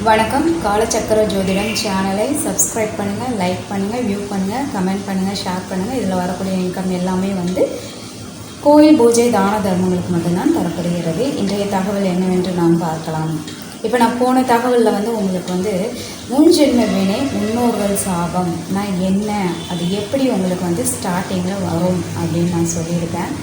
வணக்கம். காலச்சக்கர ஜோதிடம் சேனலை சப்ஸ்கிரைப் பண்ணுங்கள், லைக் பண்ணுங்கள், வியூ பண்ணுங்கள், கமெண்ட் பண்ணுங்கள், ஷேர் பண்ணுங்கள். இதில் வரக்கூடிய இன்கம் எல்லாமே கோயில் பூஜை தான தர்மங்களுக்கு மட்டும்தான் தரப்படுகிறது. இன்றைய தகவல் என்னவென்று நாம் பார்க்கலாம். இப்போ நான் போன தகவலில் உங்களுக்கு முன்ஜென்ம வினை, முன்னோர்கள் சாபம்னா என்ன, அது எப்படி உங்களுக்கு ஸ்டார்டிங்கில் வரும் அப்படின்னு நான் சொல்லியிருக்கேன்.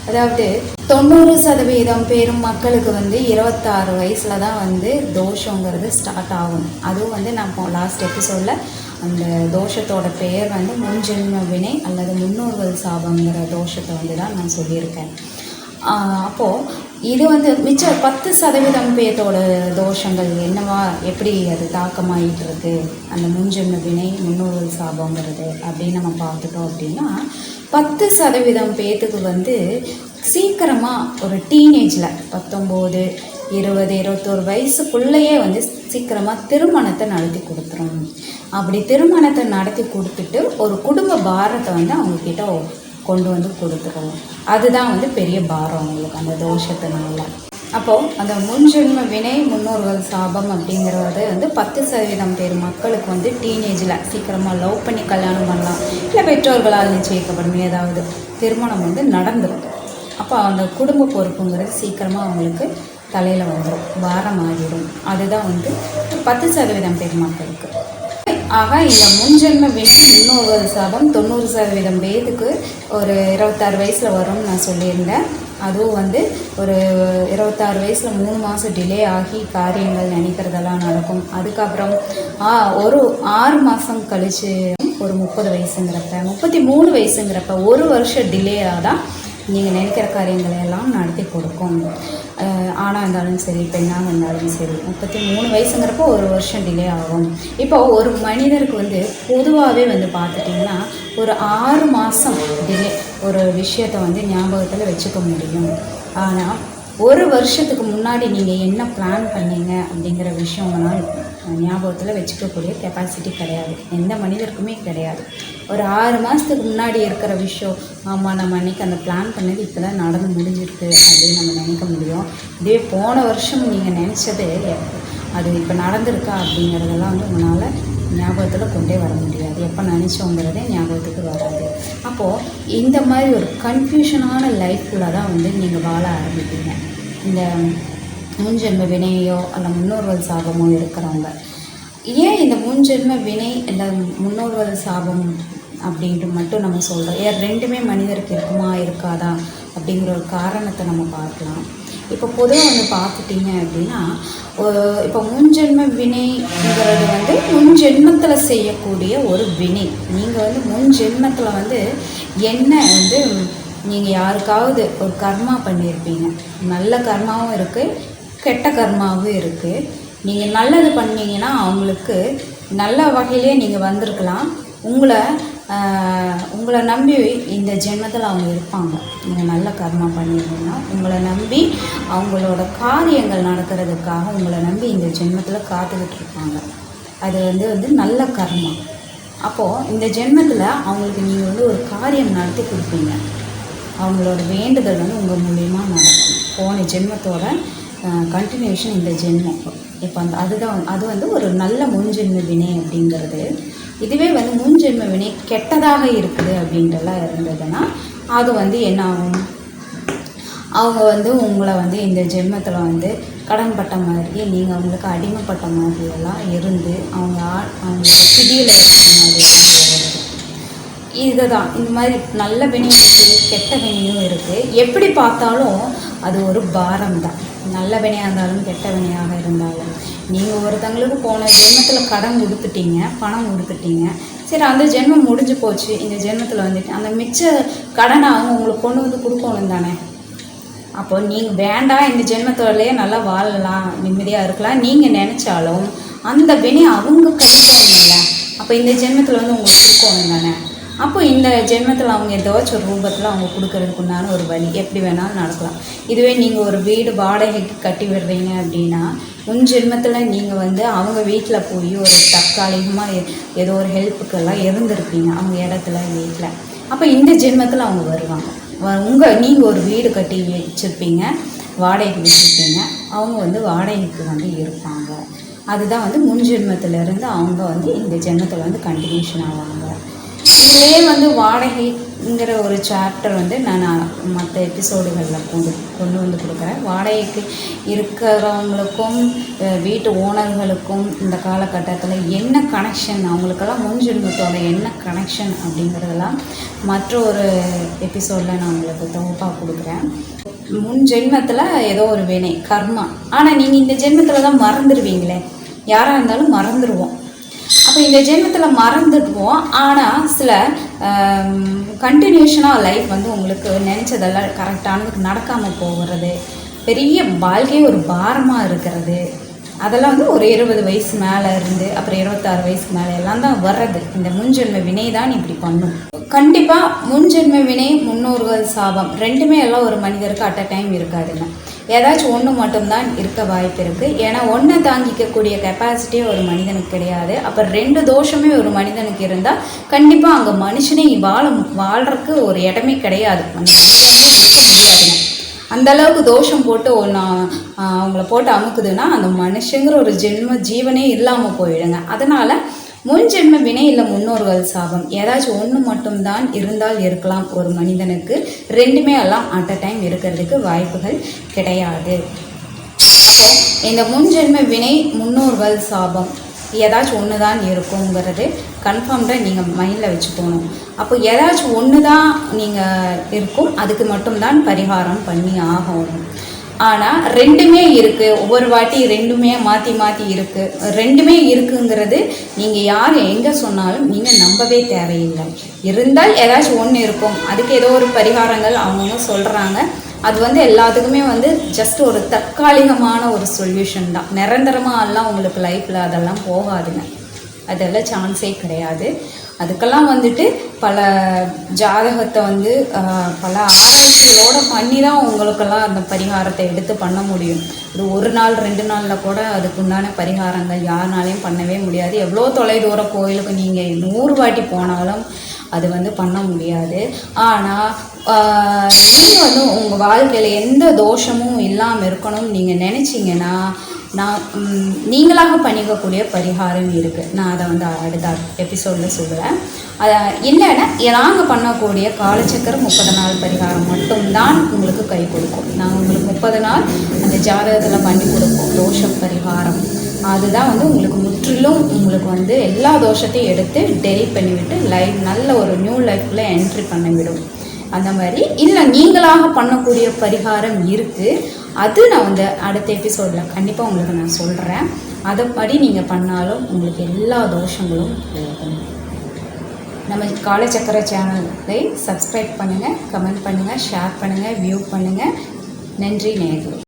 அதாவது 90% பேரும் மக்களுக்கு 26 வயசில் தான் தோஷங்கிறது ஸ்டார்ட் ஆகும். அதுவும் நான் லாஸ்ட் எபிசோடில் அந்த தோஷத்தோட பெயர் முன்ஜென்ம வினை அல்லது முன்னோர்கள் சாபங்கிற தோஷத்தை தான் நான் சொல்லியிருக்கேன். அப்போது இது மிச்சம் 10% பேர்த்தோட தோஷங்கள் என்னவா, எப்படி அது தாக்கமாகிட்டு இருக்கு, அந்த முன்ஜென்ம வினை முன்னோர்கள் சாபங்கிறது அப்படின்னு நம்ம பார்த்துட்டோம். அப்படின்னா 10% பேர்த்துக்கு சீக்கிரமாக ஒரு டீனேஜில் 19, 20, 21 வயசுக்குள்ளேயே சீக்கிரமாக திருமணத்தை நடத்தி கொடுத்துரும். அப்படி திருமணத்தை நடத்தி கொடுத்துட்டு ஒரு குடும்ப பாரத்தை அவங்கக்கிட்ட கொண்டு கொடுத்துரும். அதுதான் பெரிய பாரம் அவங்களுக்கு அந்த தோஷத்தினால. அப்போது அந்த முன்ஜென்ம வினை முன்னோர்கள் சாபம் அப்படிங்கிறது 10% பேர் மக்களுக்கு டீனேஜில் சீக்கிரமாக லவ் பண்ணி கல்யாணம் பண்ணலாம், இல்லை பெற்றோர்களால் நிச்சயிக்கப்படும் ஏதாவது திருமணம் நடந்துடும். அப்போ அந்த குடும்ப பொறுப்புங்கிறது சீக்கிரமாக அவங்களுக்கு தலையில் வந்துடும், பாரம் ஆகிடும். அதுதான் 10% பேர் மக்களுக்கு. ஆக இந்த முன்ஜென்ம வினை முன்னோர்கள் சாபம் 90% பேருக்கு ஒரு 26 வயசில் வரும்னு நான் சொல்லியிருந்தேன். அதுவும் ஒரு 26 வயசில் 3 மாதம் டிலே ஆகி காரியங்கள் நினைக்கிறதெல்லாம் நடக்கும். அதுக்கப்புறம் ஒரு 6 மாதம் கழித்து ஒரு 30 வயசுங்கிறப்ப 33 வயசுங்கிறப்ப 1 வருஷம் டிலேயாக தான் நீங்கள் நினைக்கிற காரியங்களை எல்லாம் நடத்தி கொடுக்கும். ஆணாக இருந்தாலும் சரி, பெண்ணாக இருந்தாலும் சரி, 33 வயசுங்கிறப்போ 1 வருஷம் டிலே ஆகும். இப்போ ஒரு மனிதருக்கு பொதுவாகவே பார்த்துட்டிங்கன்னா ஒரு 6 மாதம் டிலே ஒரு விஷயத்தை ஞாபகத்தில் வச்சுக்க முடியும். ஆனால் 1 வருஷத்துக்கு முன்னாடி நீங்கள் என்ன பிளான் பண்ணீங்க அப்படிங்கிற விஷயம் உங்களால் ஞாபகத்தில் வச்சுக்கக்கூடிய கெப்பாசிட்டி கிடையாது, எந்த மனிதருக்குமே கிடையாது. ஒரு 6 மாதத்துக்கு முன்னாடி இருக்கிற விஷயம், ஆமாம் நம்ம அன்றைக்கி அந்த பிளான் பண்ணது இப்போ தான் நடந்து முடிஞ்சிருக்கு அப்படின்னு நம்ம நினைக்க முடியும். இதே போன வருஷம் நீங்கள் நினச்சது அது இப்போ நடந்திருக்கா அப்படிங்கிறதெல்லாம் உங்களால் ஞாபகத்தில் கொண்டே வர முடியாது. எப்போ நினச்சோங்கிறதே ஞாபகத்துக்கு வராது. அப்போது இந்த மாதிரி ஒரு கன்ஃபியூஷனான லைஃப்பில் தான் நீங்கள் வாழ ஆரம்பிப்பீங்க. இந்த முன்ஜென்ம வினையோ அல்ல முன்னோர்கள் சாபமோ இருக்கிறவங்க. ஏன் இந்த முன்ஜென்ம வினை இல்லை முன்னோர்கள் சாபம் அப்படின்ட்டு மட்டும் நம்ம சொல்கிறோம். ஏன் ரெண்டுமே மனிதருக்கு இருக்குமா இருக்காதா அப்படிங்கிற ஒரு காரணத்தை நம்ம பார்க்கலாம். இப்போ பொதுவாக பார்த்துட்டிங்க அப்படின்னா, இப்போ முன்ஜென்ம வினைங்கிறது முன்ஜென்மத்தில் செய்யக்கூடிய ஒரு வினை. நீங்கள் முன்ஜென்மத்தில் என்ன நீங்கள் யாருக்காவது ஒரு கர்மா பண்ணியிருப்பீங்க. நல்ல கர்மாவும் இருக்குது, கெட்ட கர்மாவும் இருக்குது. நீங்கள் நல்லது பண்ணீங்கன்னா அவங்களுக்கு நல்ல வகையிலே நீங்கள் வந்திருக்கலாம். உங்களை நம்பி இந்த ஜென்மத்தில் அவங்க இருப்பாங்க. நீங்கள் நல்ல கர்மா பண்ணியிருந்தீங்கன்னா உங்களை நம்பி அவங்களோட காரியங்கள் நடக்கிறதுக்காக உங்களை நம்பி இந்த ஜென்மத்தில் காத்துக்கிட்டு இருப்பாங்க. அது நல்ல கர்மா. அப்போது இந்த ஜென்மத்தில் அவங்களுக்கு நீங்கள் ஒரு காரியம் நடத்தி கொடுப்பீங்க. அவங்களோட வேண்டுதல் உங்கள் மூலிமா நடக்கும். போன ஜென்மத்தோட கண்டினியூஷன் இந்த ஜென்மம். இப்போ அது ஒரு நல்ல முன்ஜென்ம வினை அப்படிங்கிறது. இதுவே முன்ஜென்ம வினை கெட்டதாக இருக்குது அப்படின்றலாம் இருந்ததுன்னா அது என்ன ஆகும், அவங்க உங்களை இந்த ஜென்மத்தில் கடன்பட்ட மாதிரி, நீங்கள் அவங்களுக்கு அடிமைப்பட்ட மாதிரியெல்லாம் இருந்து அவங்களுக்கு பிடியில் இருக்கிற மாதிரியெல்லாம் வருது. இதுதான் இந்த மாதிரி நல்ல வினையும் இருக்குது, கெட்ட வினையும் இருக்குது. எப்படி பார்த்தாலும் அது ஒரு பாரம் தான். நல்ல வினையாக இருந்தாலும் கெட்ட வினையாக இருந்தாலும் நீங்கள் ஒருத்தங்களுக்கு போன ஜென்மத்தில் கடன் கொடுத்துட்டீங்க, பணம் கொடுத்துட்டீங்க. சரி, அந்த ஜென்மம் முடிஞ்சு போச்சு. இந்த ஜென்மத்தில் அந்த மிச்ச கடனை அவங்க உங்களுக்கு கொண்டு கொடுக்கணும் தானே. அப்போ நீங்கள் வேண்டாம், இந்த ஜென்மத்தோடலேயே நல்லா வாழலாம், நிம்மதியாக இருக்கலாம் நீங்கள் நினச்சாலும் அந்த வினை அவங்க கழிக்கணும்ல. அப்போ இந்த ஜென்மத்தில் உங்களுக்கு கொடுக்கணும் தானே. அப்போ இந்த ஜென்மத்தில் அவங்க ஏதாச்சும் ஒரு ரூபத்தில் அவங்க கொடுக்கறதுக்கு உண்டான ஒரு வழி எப்படி வேணாலும் நடக்கலாம். இதுவே நீங்கள் ஒரு வீடு வாடகைக்கு கட்டி விடுறீங்க அப்படின்னா முன் ஜென்மத்தில் நீங்கள் அவங்க வீட்டில் போய் ஒரு தற்காலிகமாக ஏதோ ஒரு ஹெல்ப்புக்கெல்லாம் இருந்திருப்பீங்க அவங்க இடத்துல வீட்டில். அப்போ இந்த ஜென்மத்தில் அவங்க வருவாங்க. நீங்கள் ஒரு வீடு கட்டி வச்சுருப்பீங்க, வாடகைக்கு வச்சுருப்பீங்க, அவங்க வாடகைக்கு இருப்பாங்க. அதுதான் வந்து முன் ஜென்மத்திலேருந்து அவங்க வந்து இந்த ஜென்மத்தில் வந்து கண்டினியூஷன் ஆவாங்க. இதுலேயே வந்து வாடகைங்கிற ஒரு சாப்டர் வந்து நான் மற்ற எபிசோடுகளில் கொண்டு வந்து கொடுக்குறேன். வாடகைக்கு இருக்கிறவங்களுக்கும் வீட்டு ஓனர்களுக்கும் இந்த காலகட்டத்தில் என்ன கனெக்ஷன், அவங்களுக்கெல்லாம் முன் ஜென்மத்தோட என்ன கனெக்ஷன் அப்படிங்கிறதெல்லாம் மற்ற ஒரு எபிசோடில் நான் உங்களுக்கு தொகுப்பாக கொடுக்குறேன். முன் ஜென்மத்தில் ஏதோ ஒரு வினை கர்மா, ஆனால் நீங்கள் இந்த ஜென்மத்தில் தான் மறந்துடுவீங்களே, யாராக இருந்தாலும் மறந்துடுவோம். அப்போ இந்த ஜென்மத்தில் மறந்துடுவோம். ஆனால் சில கண்டினியூஷனாக லைஃப் வந்து உங்களுக்கு நினச்சதெல்லாம் கரெக்டானதுக்கு நடக்காமல் போகிறது, பெரிய வாழ்க்கையே ஒரு பாரமாக இருக்கிறது, அதெல்லாம் வந்து ஒரு 20 வயசு மேலே இருந்து அப்புறம் 26 வயசுக்கு மேலே எல்லாம் தான் வர்றது. இந்த முன்ஜென்ம வினை தான் இப்படி பண்ணும். கண்டிப்பாக முன்ஜென்ம வினை, முன்னோர்கள் சாபம் ரெண்டுமே எல்லாம் ஒரு மனிதருக்கு அட் அ டைம் இருக்காதுங்க. ஏதாச்சும் ஒன்று மட்டும்தான் இருக்க வாய்ப்பு இருக்குது. ஏன்னா ஒன்றை தாங்கிக்கக்கூடிய கெப்பாசிட்டியே ஒரு மனிதனுக்கு கிடையாது. அப்போ 2 தோஷமே ஒரு மனிதனுக்கு இருந்தால் கண்டிப்பாக அங்கே மனுஷனே வாழ்கிறதுக்கு ஒரு இடமே கிடையாது, முடியாதுங்க. அந்தளவுக்கு தோஷம் போட்டு அவங்கள போட்டு அமுக்குதுன்னா அந்த மனுஷங்கிற ஒரு ஜீவனே இல்லாமல் போயிடுங்க. அதனால் முன் ஜென்ம வினை இல்லை முன்னோர்கள் சாபம் ஏதாச்சும் ஒன்று மட்டும்தான் இருந்தால் இருக்கலாம் ஒரு மனிதனுக்கு. ரெண்டுமே எல்லாம் அட் அ டைம் இருக்கிறதுக்கு வாய்ப்புகள் கிடையாது. அப்போ இந்த முன் ஜென்ம வினை முன்னோர்கள் சாபம் ஏதாச்சும் ஒன்று தான் இருக்குங்கிறது கன்ஃபார்ம்டாக நீங்கள் மைண்டில் வச்சுக்கணும். அப்போ ஏதாச்சும் ஒன்று தான் நீங்கள் இருக்கும், அதுக்கு மட்டும்தான் பரிகாரம் பண்ணி ஆகணும். ஆனால் ரெண்டுமே இருக்குது, ஒவ்வொரு வாட்டி ரெண்டுமே மாற்றி மாற்றி இருக்குது. ரெண்டுமே இருக்குங்கிறது நீங்கள் யார் எங்கே சொன்னாலும் நீங்கள் நம்பவே தேவையில்லை. இருந்தால் ஏதாச்சும் ஒன்று இருக்கும், அதுக்கு ஏதோ ஒரு பரிகாரங்கள் அவங்கவுங்க சொல்கிறாங்க. அது வந்து எல்லாத்துக்குமே வந்து ஜஸ்ட் ஒரு தற்காலிகமான ஒரு சொல்யூஷன் தான். நிரந்தரமாக எல்லாம் உங்களுக்கு லைஃப்பில் அதெல்லாம் போகாதுங்க, அதெல்லாம் சான்ஸே கிடையாது. அதுக்கெல்லாம் வந்துட்டு பல ஜாதகத்தை வந்து பல ஆராய்ச்சிகளோடு பண்ணி தான் உங்களுக்கெல்லாம் அந்த பரிகாரத்தை எடுத்து பண்ண முடியும். இது 1 நாள் 2 நாளில் கூட அதுக்குண்டான பரிகாரங்கள் யாருனாலையும் பண்ணவே முடியாது. எவ்வளோ தொலைதூர கோயிலுக்கு நீங்கள் 100 வாட்டி போனாலும் அது வந்து பண்ண முடியாது. ஆனால் நீங்கள் வந்து உங்கள் வாழ்க்கையில் எந்த தோஷமும் இல்லாமல் இருக்கணும்னு நீங்கள் நினச்சிங்கன்னா நீங்களாக பண்ணிக்கக்கூடிய பரிகாரம் இருக்குது. நான் அதை வந்து அடுத்த எபிசோடில் சொல்லுவேன். அதை இல்லைன்னா நாங்கள் பண்ணக்கூடிய காலச்சக்கரம் 30 நாள் பரிகாரம் மட்டும்தான் உங்களுக்கு கை கொடுக்கும். நாங்கள் உங்களுக்கு 30 நாள் அந்த ஜாதகத்தில் பண்ணி கொடுப்போம் தோஷ பரிகாரம். அதுதான் வந்து உங்களுக்கு முற்றிலும் உங்களுக்கு வந்து எல்லா தோஷத்தையும் எடுத்து டெலிட் பண்ணிவிட்டு நல்ல ஒரு நியூ லைஃப்பில் என்ட்ரி பண்ணிவிடும். அந்த மாதிரி இல்லை நீங்களாக பண்ணக்கூடிய பரிகாரம் இருக்குது, அது நான் வந்து அடுத்த எபிசோடில் கண்டிப்பாக உங்களுக்கு நான் சொல்கிறேன். அதைப்படி நீங்கள் பண்ணாலும் உங்களுக்கு எல்லா தோஷங்களும் போகும். நம்ம காலச்சக்கர சேனலை சப்ஸ்கிரைப் பண்ணுங்கள், கமெண்ட் பண்ணுங்கள், ஷேர் பண்ணுங்கள், வியூ பண்ணுங்கள். நன்றி நேயர்களே.